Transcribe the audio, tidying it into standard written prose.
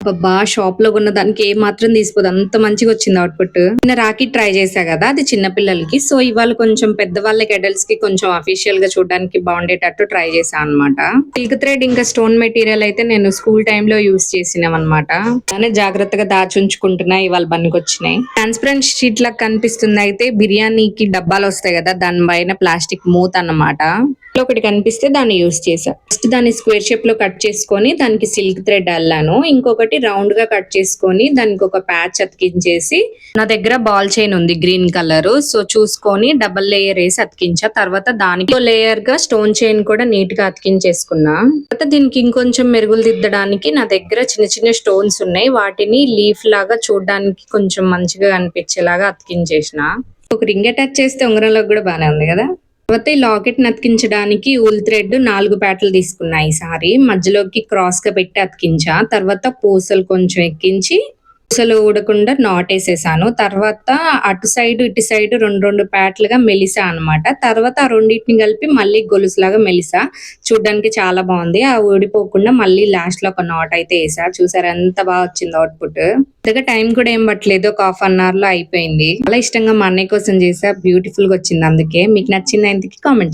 అబ్బా! షాప్‌లో కొన్న దానికి ఏ మాత్రం తీసిపోదు. అంత మంచిగా వచ్చింది అవుట్‌పుట్. నిన్న రాఖీ ట్రై చేశా కదా! అది చిన్న పిల్లలకి. సో, ఇవాళ కొంచెం పెద్దవాళ్ళకి అడల్ట్స్‌కి కొంచెం అఫీషియల్‌గా చూడడానికి బాగుండేటట్టు ట్రై చేశా అన్నమాట. సిల్క్ థ్రెడ్ ఇంకా స్టోన్ మెటీరియల్ అయితే నేను స్కూల్ టైమ్‌లో యూజ్ చేసినవన్నమాట. అలానే జాగ్రత్తగా దాచుంచుకుంటున్నా. ఇవాళ పనికొచ్చినాయి. ట్రాన్స్పరెంట్ షీట్ లాగా కనిపిస్తుంది. అయితే బిర్యానీకి డబ్బాలు వస్తాయి కదా! దాని పైన ప్లాస్టిక్ మూత అన్నమాట. ఒకటి కనిపిస్తే దాన్ని యూజ్ చేశా. ఫస్ట్ దాన్ని స్క్వేర్ షేప్ లో కట్ చేసుకొని దానికి సిల్క్ థ్రెడ్ అల్లాను. ఇంకొకటి రౌండ్ గా కట్ చేసుకొని దానికి ఒక ప్యాచ్ అతికించేసి, నా దగ్గర బాల్ చైన్ ఉంది గ్రీన్ కలర్. సో చూసుకొని డబల్ లేయర్ వేసి అతికించా. తర్వాత దానికి లేయర్ గా స్టోన్ చైన్ కూడా నీట్ గా అతికించేసుకున్నా. తర్వాత దీనికి ఇంకొంచెం మెరుగులు దిద్దడానికి నా దగ్గర చిన్న చిన్న స్టోన్స్ ఉన్నాయి. వాటిని లీఫ్ లాగా చూడడానికి కొంచెం మంచిగా కనిపించేలాగా అతికించేసిన. ఒక రింగ్ అటాచ్ చేస్తే ఉంగరంలో కూడా బానే ఉంది కదా. తర్వాత ఈ లాకెట్ అతికించడానికి ఊల్ థ్రెడ్ 4 ప్యాటలు తీసుకున్నా ఈసారి. మధ్యలోకి క్రాస్ గా పెట్టి అతికించా. తర్వాత పూసలు కొంచెం ఎక్కించి పూసలు ఊడకుండా నాటేసేసాను. తర్వాత అటు సైడ్ ఇటు సైడ్ 2 ప్యాట్లుగా మెలిసా అన్నమాట. తర్వాత ఆ రెండింటిని కలిపి మళ్ళీ గొలుసులాగా మెలిసా. చూడ్డానికి చాలా బాగుంది. ఆ ఊడిపోకుండా మళ్ళీ లాస్ట్ లో ఒక నాట్ అయితే వేసా. చూసారా ఎంత బాగా వచ్చింది అవుట్పుట్. పెద్దగా టైం కూడా ఏం పట్టలేదు. ఒక హాఫ్ అన్ అవర్ లో అయిపోయింది. చాలా ఇష్టంగా మా అన్నయ్య కోసం చేసా. బ్యూటిఫుల్ గా వచ్చింది. అందుకే మీకు నచ్చింది కామెంట్